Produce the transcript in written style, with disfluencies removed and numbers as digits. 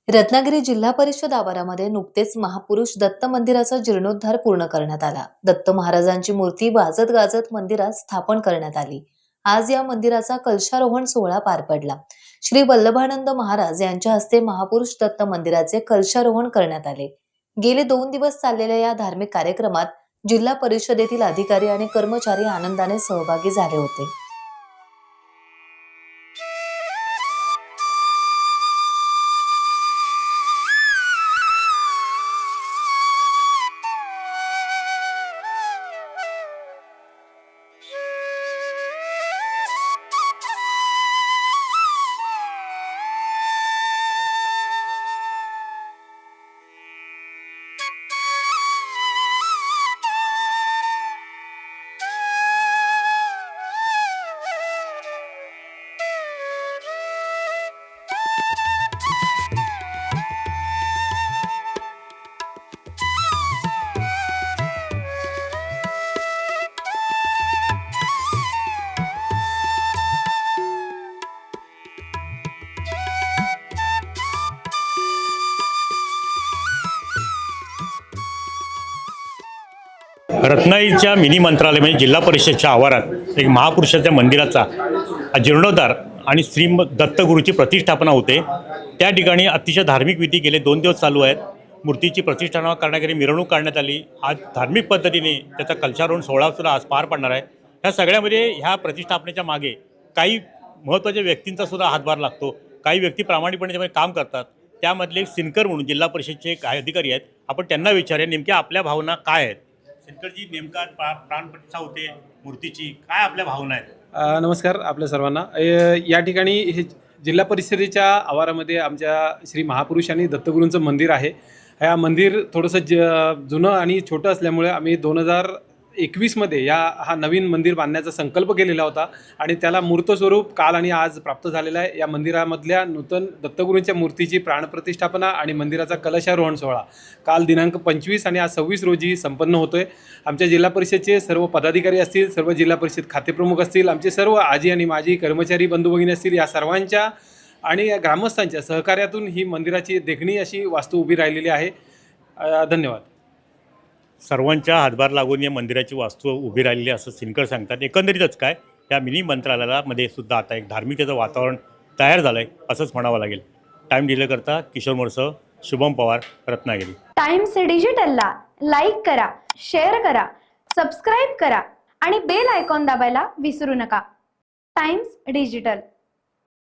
रत्नागिरी जिल्हा परिषद आवारामध्ये नुकतेच महापुरुष दत्त मंदिराचा जीर्णोद्धार पूर्ण करण्यात आला। दत्त महाराजांची मूर्ती वाजत गाजत मंदिरात स्थापन करण्यात आली। आज या मंदिराचा कलशारोहण सोहळा पार पडला। श्री वल्लभानंद महाराज यांच्या हस्ते महापुरुष दत्त मंदिराचे कलशारोहण करण्यात आले। गेले 2 दिवस चाललेल्या या धार्मिक कार्यक्रमात जिल्हा परिषदेतील अधिकारी आणि कर्मचारी आनंदाने सहभागी झाले होते। रत्नागिरीच्या मिनी मंत्रालय म्हणजे जिल्हा परिषदेच्या आवारात एक महापुरुषाच्या मंदिराचा जीर्णोद्धार आणि श्री दत्तगुरूची प्रतिष्ठापना होते। त्या ठिकाणी अतिशय धार्मिक विधी गेले 2 दिवस चालू आहेत। मूर्तीची प्रतिष्ठापना करण्याकरी मिरवणूक काढण्यात आली। आज धार्मिक पद्धतीने त्याचा कलशारोहण सोहळा सुद्धा आज पार पडणार आहे। ह्या सगळ्यामध्ये ह्या प्रतिष्ठापनेच्या मागे काही महत्त्वाच्या व्यक्तींचा सुद्धा हातभार लागतो। काही व्यक्ती प्रामाणिकपणे त्यामध्ये काम करतात। त्यामधले एक सिनकर म्हणून जिल्हा परिषदेचे काही अधिकारी आहेत। आपण त्यांना विचारूया नेमक्या आपल्या भावना काय आहेत। सिनकरजी, नेमका प्राणप्रतिष्ठा होते मूर्तीची, काय आपल्या भावना आहेत? नमस्कार आपल्या सर्वांना। या ठिकाणी हे जिल्हा परिषदेच्या आवारामध्ये आमच्या श्री महापुरुष आणि दत्तगुरूंचं मंदिर आहे। ह्या मंदिर थोडंसं जुनं आणि छोटं असल्यामुळे आम्ही 2021मध्ये हा नवीन मंदिर बांधण्याचा संकल्प केलेला होता आणि त्याला मूर्त स्वरूप काल आणि आज प्राप्त झालेला आहे। या मंदिरामधल्या नूतन दत्तगुरूंच्या मूर्तीची प्राणप्रतिष्ठापना आणि मंदिराचा कलशारोहण सोहळा काल दिनांक 25 आणि आज 26 रोजी संपन्न होतोय। आमच्या जिल्हा परिषदेचे सर्व पदाधिकारी असतील, सर्व जिल्हा परिषद खातेप्रमुख असतील, आमचे सर्व आजी आणि माजी कर्मचारी बंधू भगिनी असतील, या सर्वांच्या आणि ग्रामस्थांच्या सहकार्यातून ही मंदिराची देखणी अशी वास्तू उभी राहिलेली आहे। धन्यवाद। सर्वांच्या हातभार लागून या मंदिराची वास्तू उभी राहिलेली असं सिनकर सांगतात। एकंदरीतच काय या मिनी मंत्रालयामध्ये सुद्धा आता एक धार्मिकतेचं वातावरण तयार झालं आहे असंच म्हणावं लागेल। टाइम डिले करता किशोर मोरसह शुभम पवार, रत्नागिरी। टाइम्स डिजिटलला लाईक करा, शेअर करा, सबस्क्राईब करा आणि बेल आयकॉन दाबायला विसरू नका। Times digital.